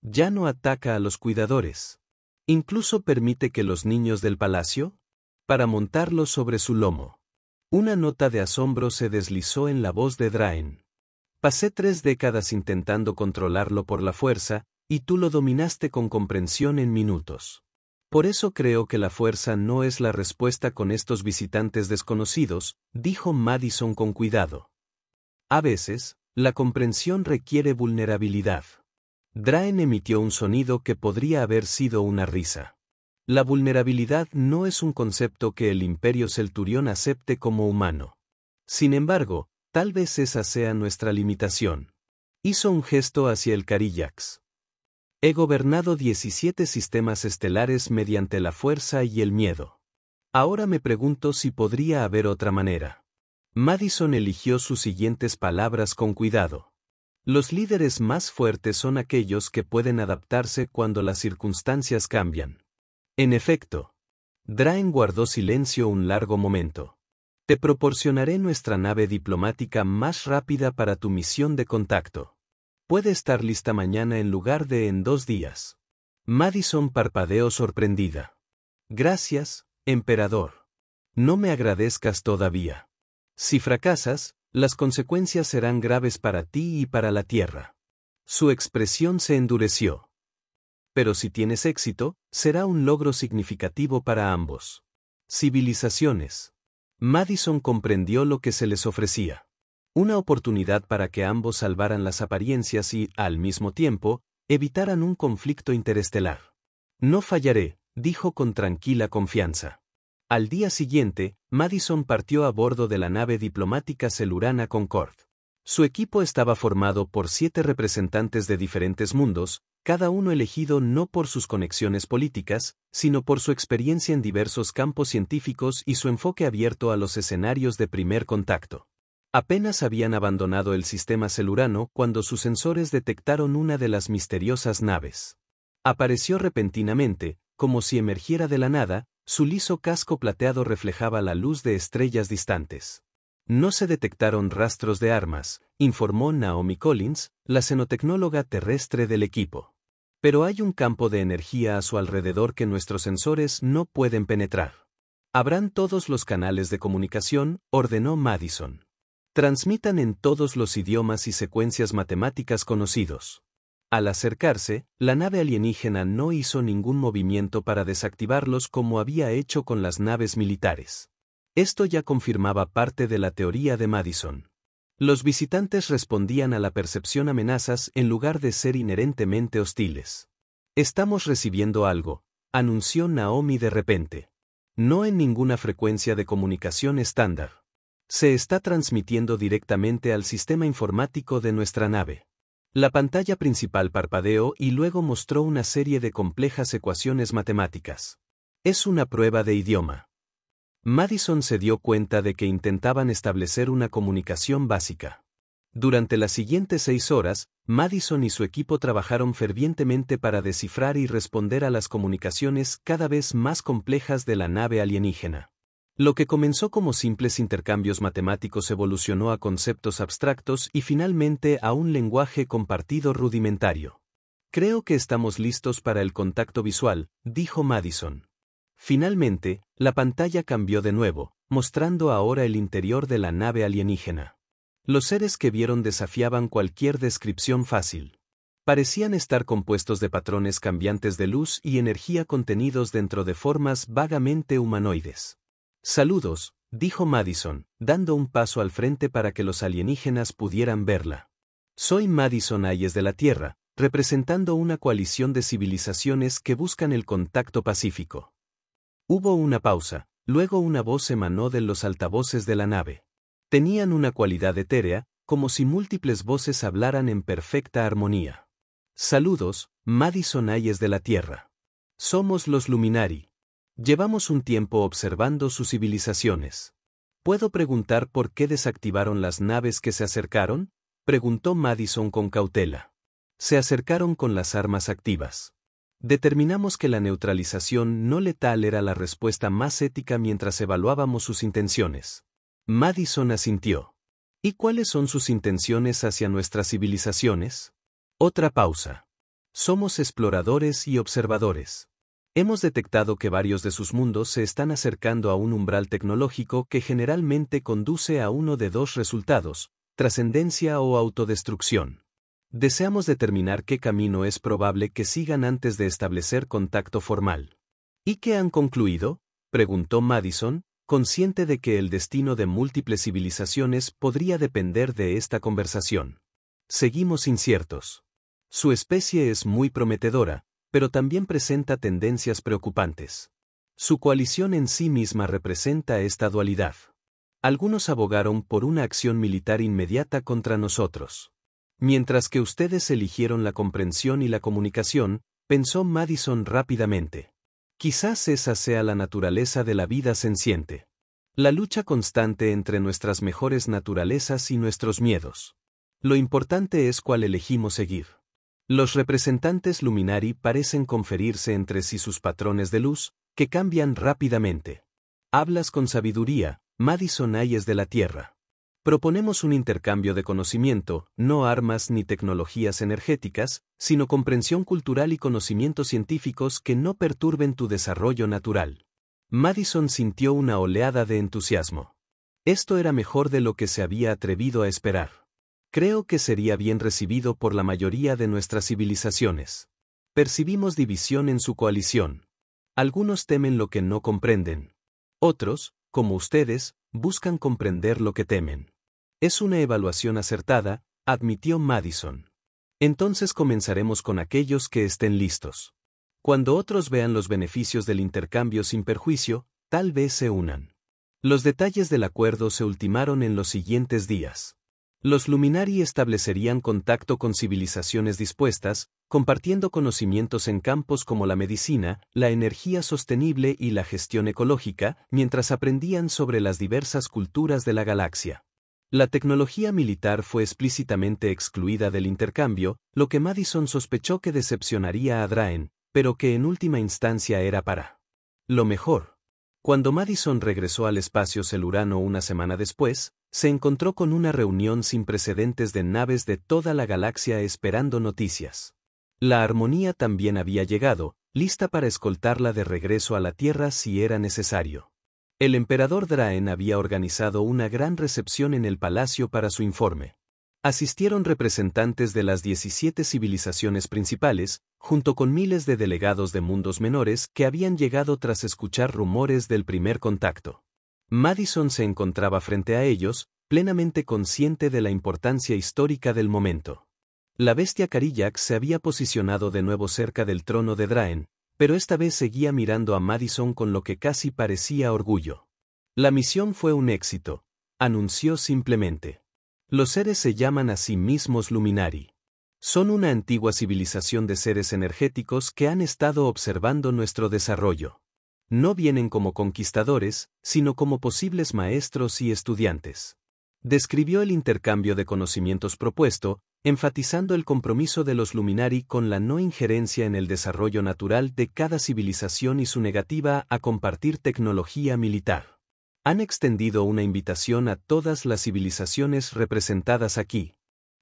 Ya no ataca a los cuidadores. Incluso permite que los niños del palacio, para montarlos sobre su lomo. Una nota de asombro se deslizó en la voz de Draen. Pasé 3 décadas intentando controlarlo por la fuerza, y tú lo dominaste con comprensión en minutos. Por eso creo que la fuerza no es la respuesta con estos visitantes desconocidos, dijo Madison con cuidado. A veces, la comprensión requiere vulnerabilidad. Draen emitió un sonido que podría haber sido una risa. La vulnerabilidad no es un concepto que el Imperio Celturión acepte como humano. Sin embargo, tal vez esa sea nuestra limitación. Hizo un gesto hacia el Carillax. He gobernado 17 sistemas estelares mediante la fuerza y el miedo. Ahora me pregunto si podría haber otra manera. Madison eligió sus siguientes palabras con cuidado. Los líderes más fuertes son aquellos que pueden adaptarse cuando las circunstancias cambian. En efecto. Draen guardó silencio un largo momento. Te proporcionaré nuestra nave diplomática más rápida para tu misión de contacto. Puede estar lista mañana en lugar de en 2 días. Madison parpadeó sorprendida. Gracias, emperador. No me agradezcas todavía. Si fracasas, las consecuencias serán graves para ti y para la Tierra. Su expresión se endureció. Pero si tienes éxito, será un logro significativo para ambos. Civilizaciones. Madison comprendió lo que se les ofrecía. Una oportunidad para que ambos salvaran las apariencias y, al mismo tiempo, evitaran un conflicto interestelar. No fallaré, dijo con tranquila confianza. Al día siguiente, Madison partió a bordo de la nave diplomática Celurana Concorde. Su equipo estaba formado por 7 representantes de diferentes mundos, cada uno elegido no por sus conexiones políticas, sino por su experiencia en diversos campos científicos y su enfoque abierto a los escenarios de primer contacto. Apenas habían abandonado el sistema celurano cuando sus sensores detectaron una de las misteriosas naves. Apareció repentinamente, como si emergiera de la nada, su liso casco plateado reflejaba la luz de estrellas distantes. No se detectaron rastros de armas, informó Naomi Collins, la xenotecnóloga terrestre del equipo. Pero hay un campo de energía a su alrededor que nuestros sensores no pueden penetrar. Abran todos los canales de comunicación, ordenó Madison. Transmitan en todos los idiomas y secuencias matemáticas conocidos. Al acercarse, la nave alienígena no hizo ningún movimiento para desactivarlos como había hecho con las naves militares. Esto ya confirmaba parte de la teoría de Madison. Los visitantes respondían a la percepción amenazas en lugar de ser inherentemente hostiles. Estamos recibiendo algo, anunció Naomi de repente. No en ninguna frecuencia de comunicación estándar. Se está transmitiendo directamente al sistema informático de nuestra nave. La pantalla principal parpadeó y luego mostró una serie de complejas ecuaciones matemáticas. Es una prueba de idioma. Madison se dio cuenta de que intentaban establecer una comunicación básica. Durante las siguientes 6 horas, Madison y su equipo trabajaron fervientemente para descifrar y responder a las comunicaciones cada vez más complejas de la nave alienígena. Lo que comenzó como simples intercambios matemáticos evolucionó a conceptos abstractos y finalmente a un lenguaje compartido rudimentario. Creo que estamos listos para el contacto visual, dijo Madison. Finalmente, la pantalla cambió de nuevo, mostrando ahora el interior de la nave alienígena. Los seres que vieron desafiaban cualquier descripción fácil. Parecían estar compuestos de patrones cambiantes de luz y energía contenidos dentro de formas vagamente humanoides. Saludos, dijo Madison, dando un paso al frente para que los alienígenas pudieran verla. Soy Madison Hayes de la Tierra, representando una coalición de civilizaciones que buscan el contacto pacífico. Hubo una pausa, luego una voz emanó de los altavoces de la nave. Tenían una cualidad etérea, como si múltiples voces hablaran en perfecta armonía. Saludos, Madison Hayes de la Tierra. Somos los Luminari. Llevamos un tiempo observando sus civilizaciones. ¿Puedo preguntar por qué desactivaron las naves que se acercaron? Preguntó Madison con cautela. Se acercaron con las armas activas. Determinamos que la neutralización no letal era la respuesta más ética mientras evaluábamos sus intenciones. Madison asintió. ¿Y cuáles son sus intenciones hacia nuestras civilizaciones? Otra pausa. Somos exploradores y observadores. Hemos detectado que varios de sus mundos se están acercando a un umbral tecnológico que generalmente conduce a uno de 2 resultados, trascendencia o autodestrucción. Deseamos determinar qué camino es probable que sigan antes de establecer contacto formal. ¿Y qué han concluido?, preguntó Madison, consciente de que el destino de múltiples civilizaciones podría depender de esta conversación. Seguimos inciertos. Su especie es muy prometedora, pero también presenta tendencias preocupantes. Su coalición en sí misma representa esta dualidad. Algunos abogaron por una acción militar inmediata contra nosotros. Mientras que ustedes eligieron la comprensión y la comunicación, pensó Madison rápidamente. Quizás esa sea la naturaleza de la vida senciente. La lucha constante entre nuestras mejores naturalezas y nuestros miedos. Lo importante es cuál elegimos seguir. Los representantes Luminari parecen conferirse entre sí sus patrones de luz, que cambian rápidamente. Hablas con sabiduría, Madison Hayes de la Tierra. Proponemos un intercambio de conocimiento, no armas ni tecnologías energéticas, sino comprensión cultural y conocimientos científicos que no perturben tu desarrollo natural. Madison sintió una oleada de entusiasmo. Esto era mejor de lo que se había atrevido a esperar. Creo que sería bien recibido por la mayoría de nuestras civilizaciones. Percibimos división en su coalición. Algunos temen lo que no comprenden. Otros, como ustedes, buscan comprender lo que temen. Es una evaluación acertada, admitió Madison. Entonces comenzaremos con aquellos que estén listos. Cuando otros vean los beneficios del intercambio sin perjuicio, tal vez se unan. Los detalles del acuerdo se ultimaron en los siguientes días. Los Luminari establecerían contacto con civilizaciones dispuestas, compartiendo conocimientos en campos como la medicina, la energía sostenible y la gestión ecológica, mientras aprendían sobre las diversas culturas de la galaxia. La tecnología militar fue explícitamente excluida del intercambio, lo que Madison sospechó que decepcionaría a Draen, pero que en última instancia era para lo mejor. Cuando Madison regresó al espacio celurano una semana después, se encontró con una reunión sin precedentes de naves de toda la galaxia esperando noticias. La armonía también había llegado, lista para escoltarla de regreso a la Tierra si era necesario. El emperador Draen había organizado una gran recepción en el palacio para su informe. Asistieron representantes de las 17 civilizaciones principales, junto con miles de delegados de mundos menores que habían llegado tras escuchar rumores del primer contacto. Madison se encontraba frente a ellos, plenamente consciente de la importancia histórica del momento. La bestia Carillax se había posicionado de nuevo cerca del trono de Draen, pero esta vez seguía mirando a Madison con lo que casi parecía orgullo. La misión fue un éxito, anunció simplemente. Los seres se llaman a sí mismos Luminari. Son una antigua civilización de seres energéticos que han estado observando nuestro desarrollo. No vienen como conquistadores, sino como posibles maestros y estudiantes. Describió el intercambio de conocimientos propuesto, enfatizando el compromiso de los Luminari con la no injerencia en el desarrollo natural de cada civilización y su negativa a compartir tecnología militar. Han extendido una invitación a todas las civilizaciones representadas aquí.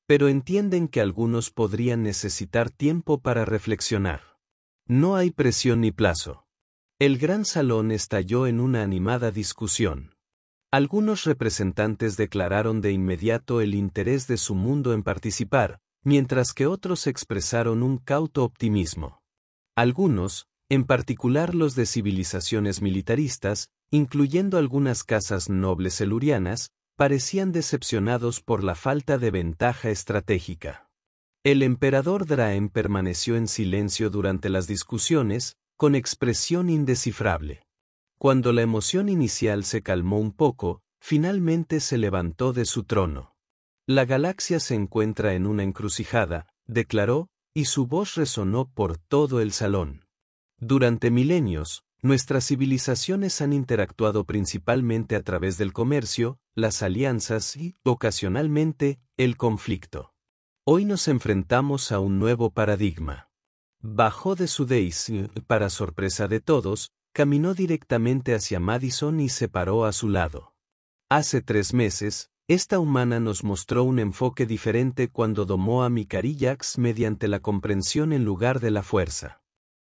Pero entienden que algunos podrían necesitar tiempo para reflexionar. No hay presión ni plazo. El gran salón estalló en una animada discusión. Algunos representantes declararon de inmediato el interés de su mundo en participar, mientras que otros expresaron un cauto optimismo. Algunos, en particular los de civilizaciones militaristas, incluyendo algunas casas nobles selurianas, parecían decepcionados por la falta de ventaja estratégica. El emperador Draen permaneció en silencio durante las discusiones, con expresión indescifrable. Cuando la emoción inicial se calmó un poco, finalmente se levantó de su trono. La galaxia se encuentra en una encrucijada, declaró, y su voz resonó por todo el salón. Durante milenios, nuestras civilizaciones han interactuado principalmente a través del comercio, las alianzas y, ocasionalmente, el conflicto. Hoy nos enfrentamos a un nuevo paradigma. Bajó de su dais y, para sorpresa de todos, caminó directamente hacia Madison y se paró a su lado. Hace 3 meses, esta humana nos mostró un enfoque diferente cuando domó a mi Carillax mediante la comprensión en lugar de la fuerza.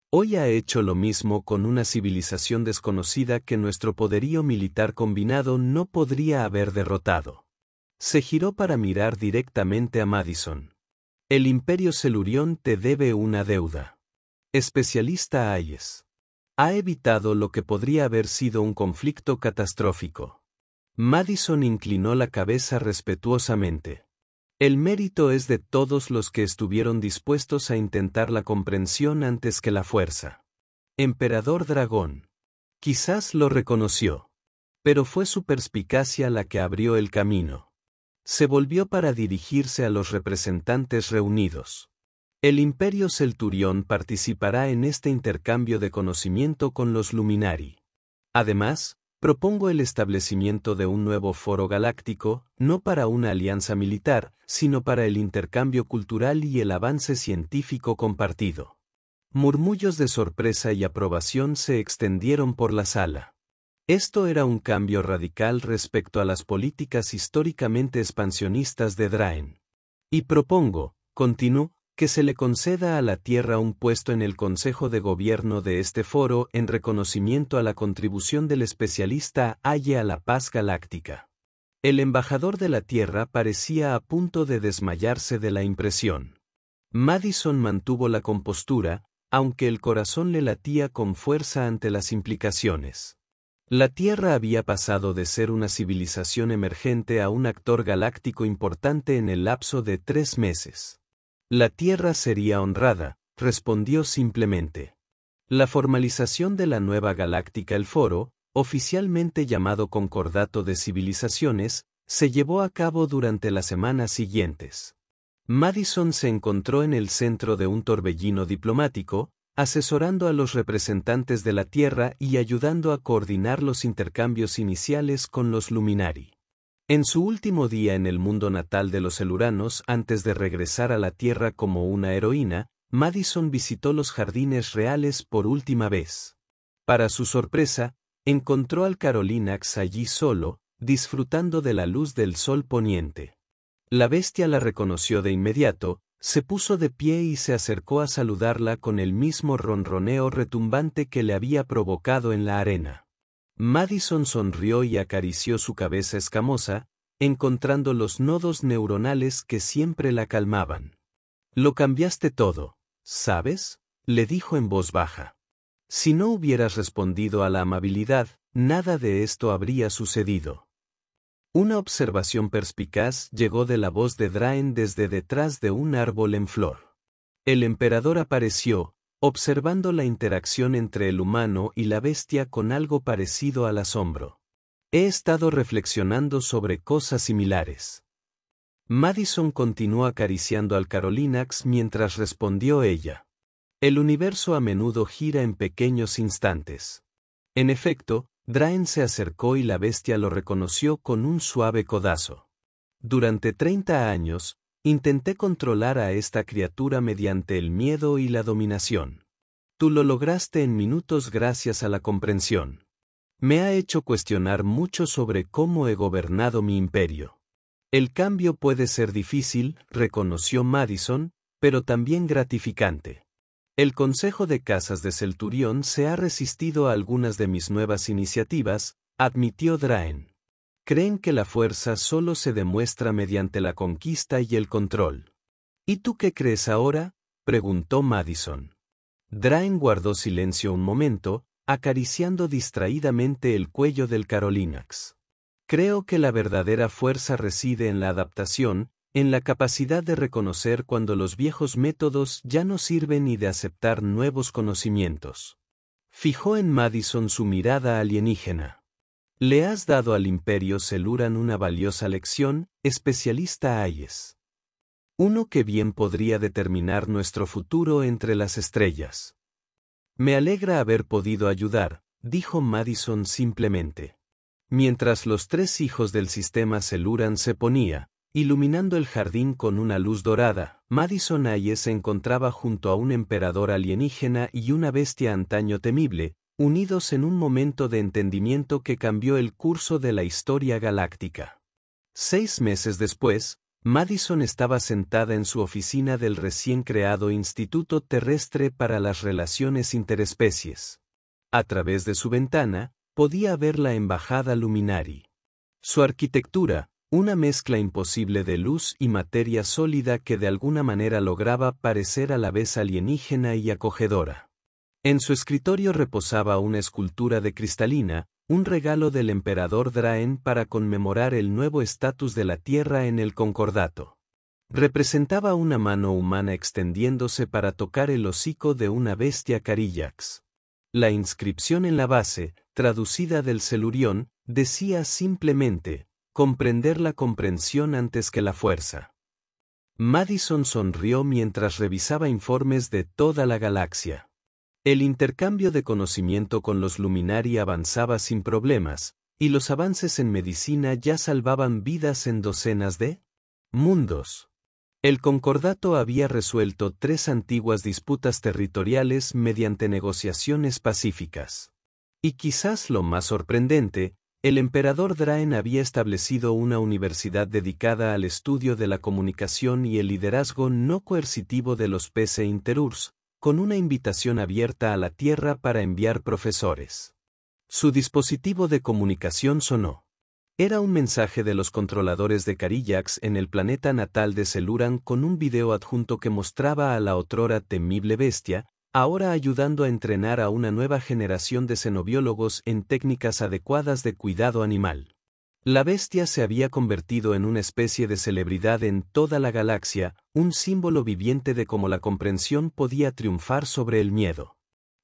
Hoy ha hecho lo mismo con una civilización desconocida que nuestro poderío militar combinado no podría haber derrotado. Se giró para mirar directamente a Madison. El Imperio Celurión te debe una deuda. Especialista Hayes. Ha evitado lo que podría haber sido un conflicto catastrófico. Madison inclinó la cabeza respetuosamente. El mérito es de todos los que estuvieron dispuestos a intentar la comprensión antes que la fuerza. Emperador Dragón. Quizás lo reconoció. Pero fue su perspicacia la que abrió el camino. Se volvió para dirigirse a los representantes reunidos. El Imperio Celturión participará en este intercambio de conocimiento con los Luminari. Además, propongo el establecimiento de un nuevo foro galáctico, no para una alianza militar, sino para el intercambio cultural y el avance científico compartido. Murmullos de sorpresa y aprobación se extendieron por la sala. Esto era un cambio radical respecto a las políticas históricamente expansionistas de Draen. Y propongo, continuó, que se le conceda a la Tierra un puesto en el Consejo de Gobierno de este foro en reconocimiento a la contribución del especialista Aye a la paz galáctica. El embajador de la Tierra parecía a punto de desmayarse de la impresión. Madison mantuvo la compostura, aunque el corazón le latía con fuerza ante las implicaciones. La Tierra había pasado de ser una civilización emergente a un actor galáctico importante en el lapso de 3 meses. La Tierra sería honrada, respondió simplemente. La formalización de la nueva galáctica, el Foro, oficialmente llamado Concordato de Civilizaciones, se llevó a cabo durante las semanas siguientes. Madison se encontró en el centro de un torbellino diplomático, asesorando a los representantes de la Tierra y ayudando a coordinar los intercambios iniciales con los Luminari. En su último día en el mundo natal de los Eluranos, antes de regresar a la Tierra como una heroína, Madison visitó los jardines reales por última vez. Para su sorpresa, encontró al Carolinax allí solo, disfrutando de la luz del sol poniente. La bestia la reconoció de inmediato, se puso de pie y se acercó a saludarla con el mismo ronroneo retumbante que le había provocado en la arena. Madison sonrió y acarició su cabeza escamosa, encontrando los nodos neuronales que siempre la calmaban. «Lo cambiaste todo, ¿sabes?», le dijo en voz baja. «Si no hubieras respondido a la amabilidad, nada de esto habría sucedido». Una observación perspicaz llegó de la voz de Draen desde detrás de un árbol en flor. El emperador apareció, observando la interacción entre el humano y la bestia con algo parecido al asombro. «He estado reflexionando sobre cosas similares». Madison continuó acariciando al Carolinax mientras respondió ella. «El universo a menudo gira en pequeños instantes». En efecto, Draen se acercó y la bestia lo reconoció con un suave codazo. «Durante 30 años, intenté controlar a esta criatura mediante el miedo y la dominación. Tú lo lograste en minutos gracias a la comprensión. Me ha hecho cuestionar mucho sobre cómo he gobernado mi imperio. El cambio puede ser difícil», reconoció Madison, «pero también gratificante. El Consejo de Casas de Celturión se ha resistido a algunas de mis nuevas iniciativas», admitió Draen. «Creen que la fuerza solo se demuestra mediante la conquista y el control». «¿Y tú qué crees ahora?», preguntó Madison. Draen guardó silencio un momento, acariciando distraídamente el cuello del Carolinax. «Creo que la verdadera fuerza reside en la adaptación, en la capacidad de reconocer cuando los viejos métodos ya no sirven y de aceptar nuevos conocimientos». Fijó en Madison su mirada alienígena. «Le has dado al Imperio Celuran una valiosa lección, especialista Hayes. Uno que bien podría determinar nuestro futuro entre las estrellas». «Me alegra haber podido ayudar», dijo Madison simplemente. Mientras los 3 hijos del sistema Celuran se ponía, iluminando el jardín con una luz dorada, Madison Hayes se encontraba junto a un emperador alienígena y una bestia antaño temible, unidos en un momento de entendimiento que cambió el curso de la historia galáctica. 6 meses después, Madison estaba sentada en su oficina del recién creado Instituto Terrestre para las Relaciones Interespecies. A través de su ventana, podía ver la embajada Luminari. Su arquitectura, una mezcla imposible de luz y materia sólida que de alguna manera lograba parecer a la vez alienígena y acogedora. En su escritorio reposaba una escultura de cristalina, un regalo del emperador Draen para conmemorar el nuevo estatus de la Tierra en el Concordato. Representaba una mano humana extendiéndose para tocar el hocico de una bestia Carillax. La inscripción en la base, traducida del Celurión, decía simplemente: «comprender la comprensión antes que la fuerza». Madison sonrió mientras revisaba informes de toda la galaxia. El intercambio de conocimiento con los Luminari avanzaba sin problemas, y los avances en medicina ya salvaban vidas en docenas de mundos. El Concordato había resuelto 3 antiguas disputas territoriales mediante negociaciones pacíficas. Y quizás lo más sorprendente, el emperador Draen había establecido una universidad dedicada al estudio de la comunicación y el liderazgo no coercitivo de los PC Interurs, con una invitación abierta a la Tierra para enviar profesores. Su dispositivo de comunicación sonó. Era un mensaje de los controladores de Carillax en el planeta natal de Celuran con un video adjunto que mostraba a la otrora temible bestia, ahora ayudando a entrenar a una nueva generación de cenobiólogos en técnicas adecuadas de cuidado animal. La bestia se había convertido en una especie de celebridad en toda la galaxia, un símbolo viviente de cómo la comprensión podía triunfar sobre el miedo.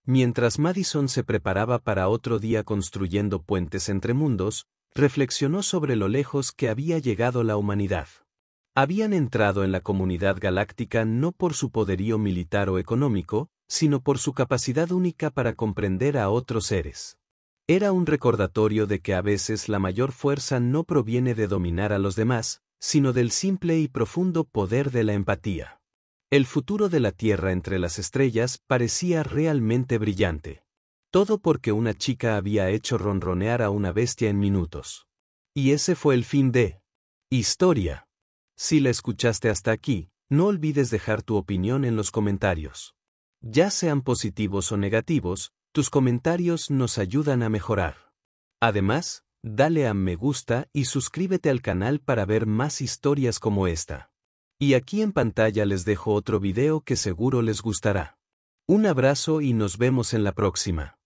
Mientras Madison se preparaba para otro día construyendo puentes entre mundos, reflexionó sobre lo lejos que había llegado la humanidad. Habían entrado en la comunidad galáctica no por su poderío militar o económico, sino por su capacidad única para comprender a otros seres. Era un recordatorio de que a veces la mayor fuerza no proviene de dominar a los demás, sino del simple y profundo poder de la empatía. El futuro de la Tierra entre las estrellas parecía realmente brillante. Todo porque una chica había hecho ronronear a una bestia en minutos. Y ese fue el fin de Historia. Si la escuchaste hasta aquí, no olvides dejar tu opinión en los comentarios. Ya sean positivos o negativos, tus comentarios nos ayudan a mejorar. Además, dale a me gusta y suscríbete al canal para ver más historias como esta. Y aquí en pantalla les dejo otro video que seguro les gustará. Un abrazo y nos vemos en la próxima.